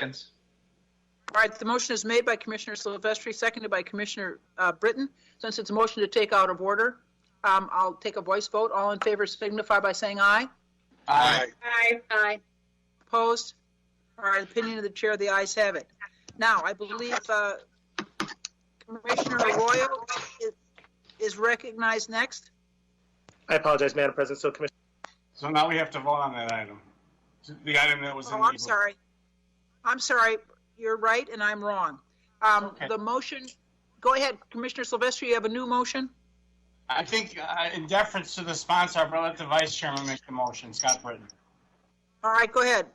seconds. All right, the motion is made by Commissioner Silvestri, seconded by Commissioner Britton. Since it's a motion to take out of order, I'll take a voice vote. All in favor signify by saying aye. Aye. Aye. Aye. Opposed? All right, opinion of the chair, the ayes have it. Now, I believe Commissioner Arroyo is recognized next. I apologize, Madam President. So, Commissioner. So now we have to vote on that item. The item that was in the... I'm sorry. I'm sorry. You're right, and I'm wrong. Okay. The motion, go ahead, Commissioner Silvestri, you have a new motion? I think in deference to the sponsor, I'll let the Vice Chairman make the motion, Scott Britton. All right, go ahead.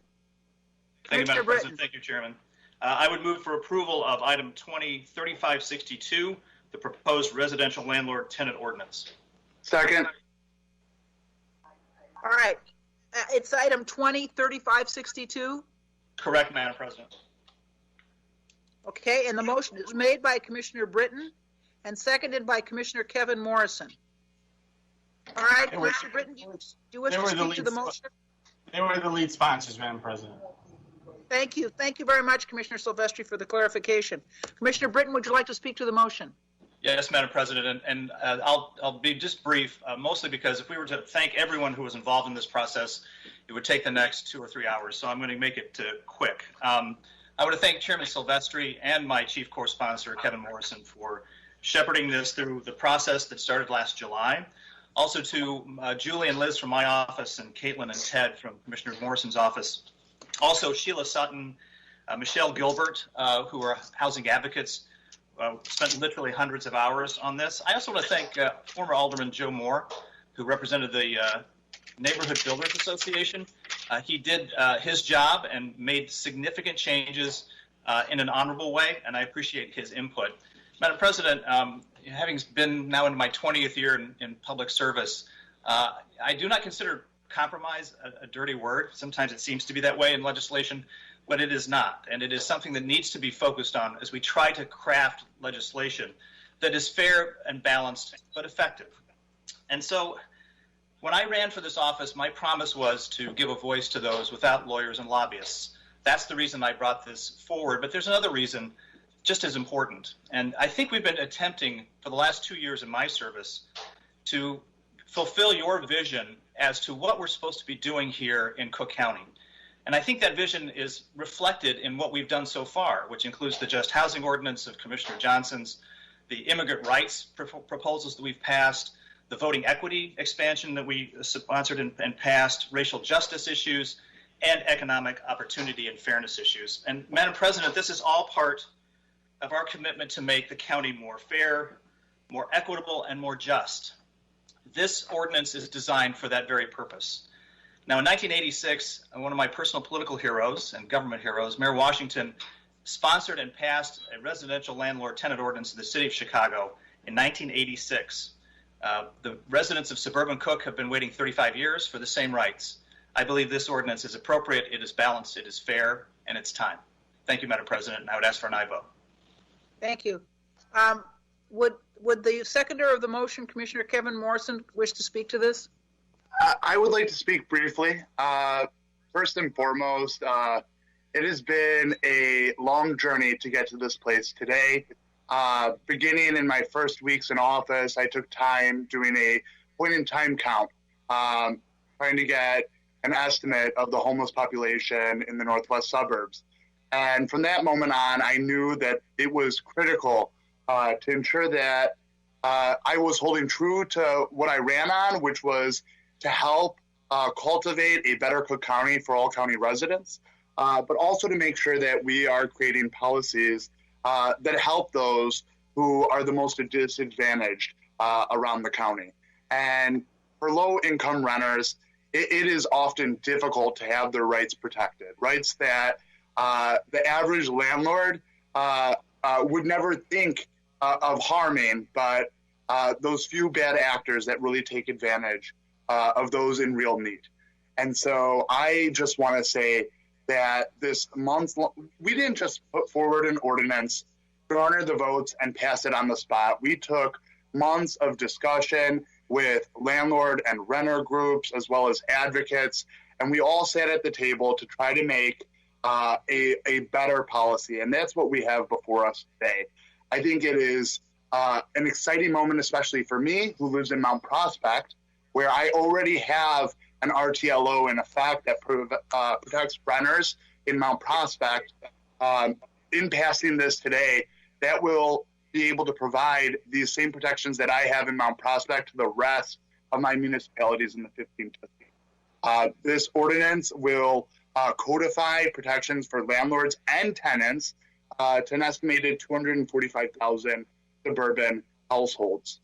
Thank you, Madam Britton. President. Thank you, Chairman. I would move for approval of item 203562, the proposed residential landlord-tenant ordinance. Second. All right. It's item 203562. Correct, Madam President. Okay, and the motion is made by Commissioner Britton and seconded by Commissioner Kevin Morrison. All right, Commissioner Britton, do you wish to speak to the motion? They were the lead sponsors, Madam President. Thank you. Thank you very much, Commissioner Silvestri, for the clarification. Commissioner Britton, would you like to speak to the motion? Yes, Madam President, and I'll be just brief, mostly because if we were to thank everyone who was involved in this process, it would take the next 2 or 3 hours, so I'm going to make it quick. I want to thank Chairman Silvestri and my chief co-sponsor, Kevin Morrison, for shepherding this through the process that started last July. Also to Julie and Liz from my office, and Caitlin and Ted from Commissioner Morrison's office. Also Sheila Sutton, Michelle Gilbert, who are housing advocates, spent literally hundreds of hours on this. I also want to thank former Alderman Joe Moore, who represented the Neighborhood Builders Association. He did his job and made significant changes in an honorable way, and I appreciate his input. Madam President, having been now in my 20th year in public service, I do not consider compromise a dirty word. Sometimes it seems to be that way in legislation, but it is not. And it is something that needs to be focused on as we try to craft legislation that is fair and balanced, but effective. And so when I ran for this office, my promise was to give a voice to those without lawyers and lobbyists. That's the reason I brought this forward. But there's another reason just as important. And I think we've been attempting for the last 2 years in my service to fulfill your vision as to what we're supposed to be doing here in Cook County. And I think that vision is reflected in what we've done so far, which includes the Just Housing Ordinance of Commissioner Johnson's, the immigrant rights proposals that we've passed, the voting equity expansion that we sponsored and passed, racial justice issues, and economic opportunity and fairness issues. And Madam President, this is all part of our commitment to make the county more fair, more equitable, and more just. This ordinance is designed for that very purpose. Now, in 1986, one of my personal political heroes and government heroes, Mayor Washington, sponsored and passed a residential landlord-tenant ordinance in the city of Chicago in 1986. The residents of suburban Cook have been waiting 35 years for the same rights. I believe this ordinance is appropriate, it is balanced, it is fair, and it's time. Thank you, Madam President, and I would ask for an aye vote. Thank you. Would the seconder of the motion, Commissioner Kevin Morrison, wish to speak to this? I would like to speak briefly. First and foremost, it has been a long journey to get to this place today. Beginning in my first weeks in office, I took time doing a point-in-time count, trying to get an estimate of the homeless population in the northwest suburbs. And from that moment on, I knew that it was critical to ensure that I was holding true to what I ran on, which was to help cultivate a better Cook County for all county residents, but also to make sure that we are creating policies that help those who are the most disadvantaged around the county. And for low-income renters, it is often difficult to have their rights protected, rights that the average landlord would never think of harming, but those few bad actors that really take advantage of those in real need. And so I just want to say that this month, we didn't just put forward an ordinance, garner the votes, and pass it on the spot. We took months of discussion with landlord and renter groups, as well as advocates, and we all sat at the table to try to make a better policy. And that's what we have before us today. I think it is an exciting moment, especially for me, who lives in Mount Prospect, where I already have an RTLO in effect that protects renters in Mount Prospect. In passing this today, that will be able to provide these same protections that I have in Mount Prospect to the rest of my municipalities in the 15th district. This ordinance will codify protections for landlords and tenants to an estimated 245,000 suburban households.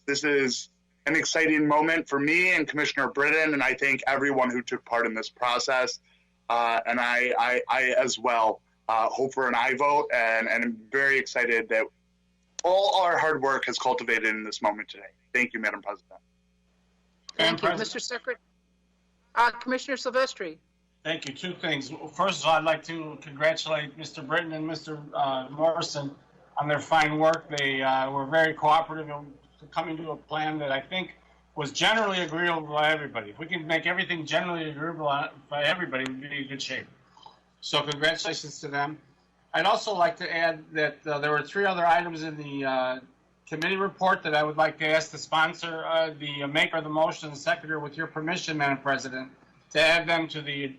This is an exciting moment for me and Commissioner Britton, and I thank everyone who took part in this process. And I as well hope for an aye vote, and I'm very excited that all our hard work has cultivated in this moment today. Thank you, Madam President. Thank you, Mr. Secretary. Commissioner Silvestri. Thank you. Two things. First of all, I'd like to congratulate Mr. Britton and Mr. Morrison on their fine work. They were very cooperative in coming to a plan that I think was generally agreeable by everybody. If we can make everything generally agreeable by everybody, we'd be in good shape. So congratulations to them. I'd also like to add that there were 3 other items in the committee report that I would like to ask the sponsor, the maker of the motion, the secretary, with your permission, Madam President, to add them to the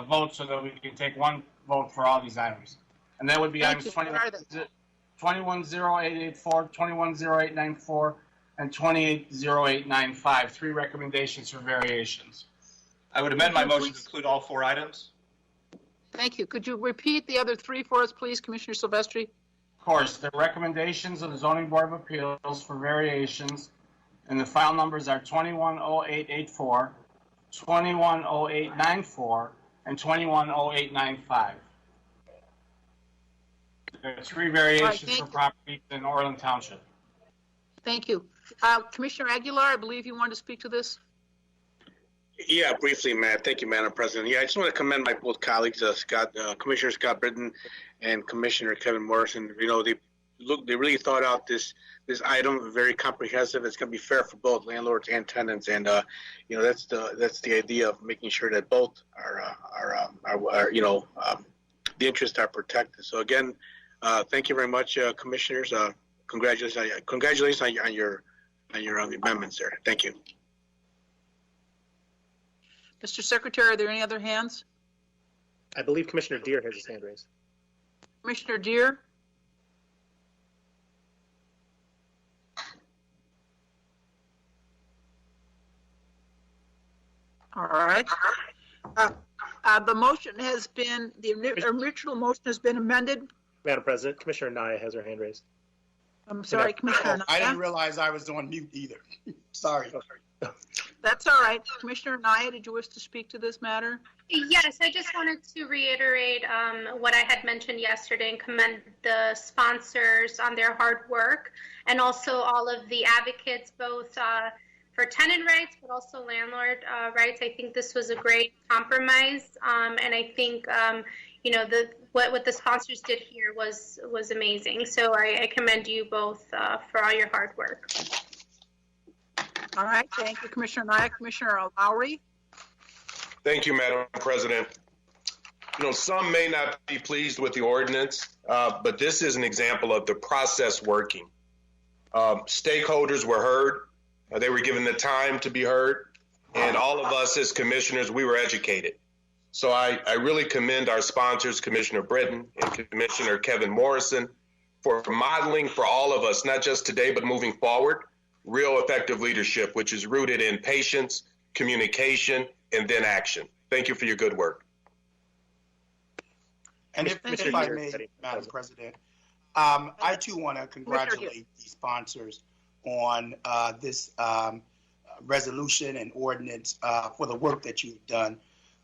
vote so that we can take one vote for all these items. And that would be items 210884, 210894, and 280895. 3 recommendations for variations. I would amend my motion to include all 4 items. Thank you. Could you repeat the other 3 for us, please, Commissioner Silvestri? Of course, the recommendations of the Zoning Board of Appeals for variations, and the file numbers are 210884, 210894, and 210895. There are 3 variations for properties in Orland Township. Thank you. Commissioner Aguilar, I believe you wanted to speak to this. Yeah, briefly, Matt. Thank you, Madam President. Yeah, I just want to commend my both colleagues, Commissioner Scott Britton and Commissioner Kevin Morrison. You know, they really thought out this item, very comprehensive. It's going to be fair for both landlords and tenants, and you know, that's the idea of making sure that both are the interests are protected. So again, thank you very much, commissioners. Congratulations on your amendments there. Thank you. Mr. Secretary, are there any other hands? I believe Commissioner Deere has his hand raised. Commissioner Deere? All right. The motion has been, the original motion has been amended. Madam President, Commissioner Naya has her hand raised. I'm sorry, Commissioner Naya. I didn't realize I was on mute either. Sorry. That's all right. Commissioner Naya, did you wish to speak to this matter? Yes, I just wanted to reiterate what I had mentioned yesterday and commend the sponsors on their hard work, and also all of the advocates, both for tenant rights, but also landlord rights. I think this was a great compromise, and I think you know, what the sponsors did here was amazing. So I commend you both for all your hard work. All right, thank you, Commissioner Naya. Commissioner Lowry? Thank you, Madam President. You know, some may not be pleased with the ordinance, but this is an example of the process working. Stakeholders were heard. They were given the time to be heard. And all of us as commissioners, we were educated. So I really commend our sponsors, Commissioner Britton and Commissioner Kevin Morrison, for modeling for all of us, not just today, but moving forward, real effective leadership, which is rooted in patience, communication, and then action. Thank you for your good work. And if I may, Madam President, I too want to congratulate the sponsors on this resolution and ordinance for the work that you've done.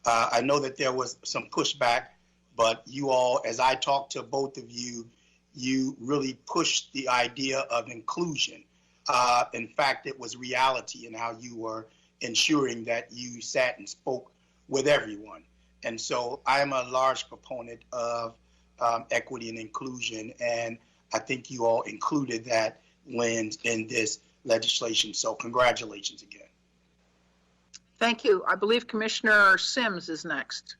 I know that there was some pushback, but you all, as I talked to both of you, you really pushed the idea of inclusion. In fact, it was reality in how you were ensuring that you sat and spoke with everyone. And so I am a large proponent of equity and inclusion, and I think you all included that lens in this legislation. So congratulations again. Thank you. I believe Commissioner Sims is next.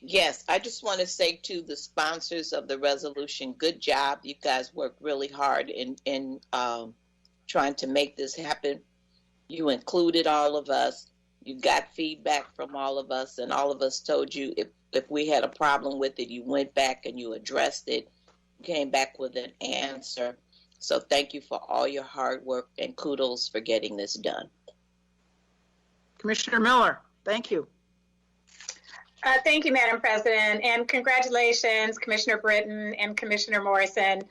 Yes, I just want to say to the sponsors of the resolution, good job. You guys worked really hard in trying to make this happen. You included all of us. You got feedback from all of us, and all of us told you if we had a problem with it, you went back and you addressed it, came back with an answer. So thank you for all your hard work and kudos for getting this done. Commissioner Miller, thank you. Thank you, Madam President, and congratulations, Commissioner Britton and Commissioner Morrison.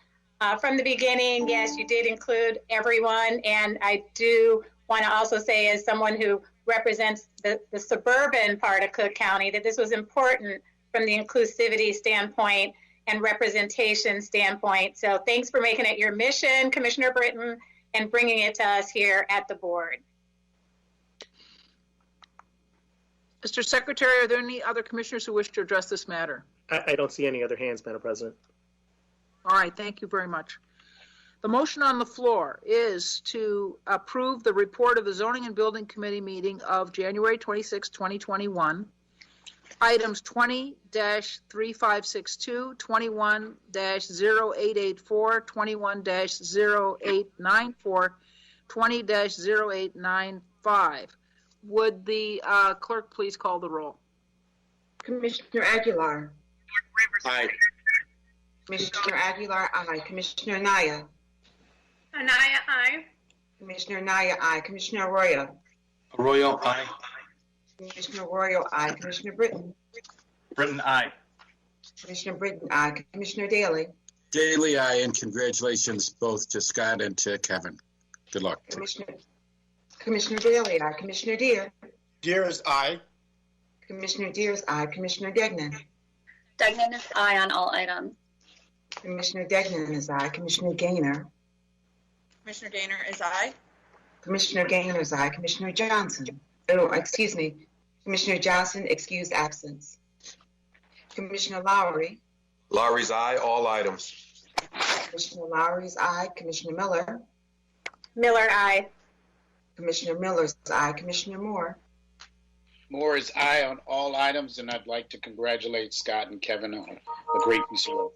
From the beginning, yes, you did include everyone, and I do want to also say, as someone who represents the suburban part of Cook County, that this was important from the inclusivity standpoint and representation standpoint. So thanks for making it your mission, Commissioner Britton, and bringing it to us here at the board. Mr. Secretary, are there any other commissioners who wish to address this matter? I don't see any other hands, Madam President. All right, thank you very much. The motion on the floor is to approve the report of the Zoning and Building Committee meeting of January 26, 2021. Items 20-3562, 21-0884, 21-0894, 20-0895. Would the clerk please call the roll? Commissioner Aguilar. Aye. Commissioner Aguilar, aye. Commissioner Naya. Anaya, aye. Commissioner Naya, aye. Commissioner Arroyo. Arroyo, aye. Commissioner Arroyo, aye. Commissioner Britton. Britton, aye. Commissioner Britton, aye. Commissioner Daly. Daly, aye, and congratulations both to Scott and to Kevin. Good luck. Commissioner Daly, aye. Commissioner Deere. Deere is aye. Commissioner Deere is aye. Commissioner Degnan. Degnan is aye on all items. Commissioner Degnan is aye. Commissioner Gaynor. Commissioner Gaynor is aye. Commissioner Gaynor is aye. Commissioner Johnson. Oh, excuse me. Commissioner Johnson, excused absence. Commissioner Lowry. Lowry's aye, all items. Commissioner Lowry's aye. Commissioner Miller. Miller, aye. Commissioner Miller's aye. Commissioner Moore. Moore is aye on all items, and I'd like to congratulate Scott and Kevin on a great piece of work.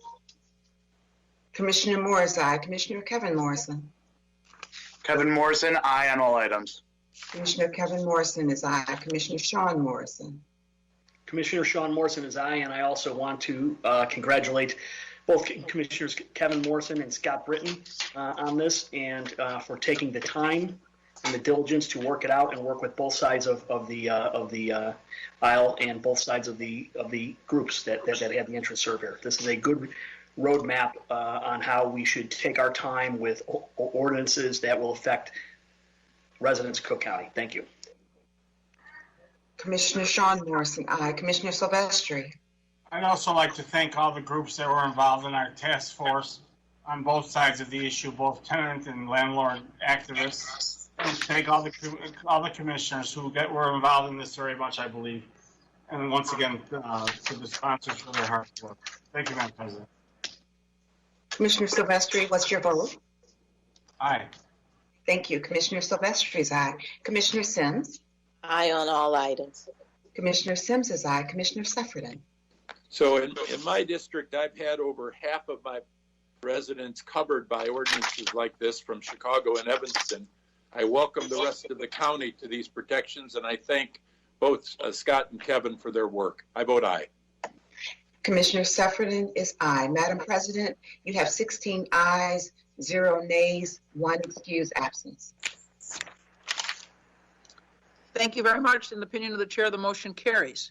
Commissioner Moore is aye. Commissioner Kevin Morrison. Kevin Morrison, aye on all items. Commissioner Kevin Morrison is aye. Commissioner Sean Morrison. Commissioner Sean Morrison is aye, and I also want to congratulate both Commissioners Kevin Morrison and Scott Britton on this, and for taking the time and the diligence to work it out and work with both sides of the aisle and both sides of the groups that have the interest served here. This is a good roadmap on how we should take our time with ordinances that will affect residents of Cook County. Thank you. Commissioner Sean Morrison, aye. Commissioner Silvestri. I'd also like to thank all the groups that were involved in our task force on both sides of the issue, both tenant and landlord activists. And thank all the commissioners who were involved in this very much, I believe. And once again, to the sponsors for their hard work. Thank you, Madam President. Commissioner Silvestri, what's your vote? Aye. Thank you. Commissioner Silvestri's aye. Commissioner Sims. Aye on all items. Commissioner Sims is aye. Commissioner Sefferden. So in my district, I've had over half of my residents covered by ordinances like this from Chicago and Evanston. I welcome the rest of the county to these protections, and I thank both Scott and Kevin for their work. I vote aye. Commissioner Sefferden is aye. Madam President, you have 16 ayes, 0 nays, 1 excused absence. Thank you very much. In the opinion of the chair, the motion carries.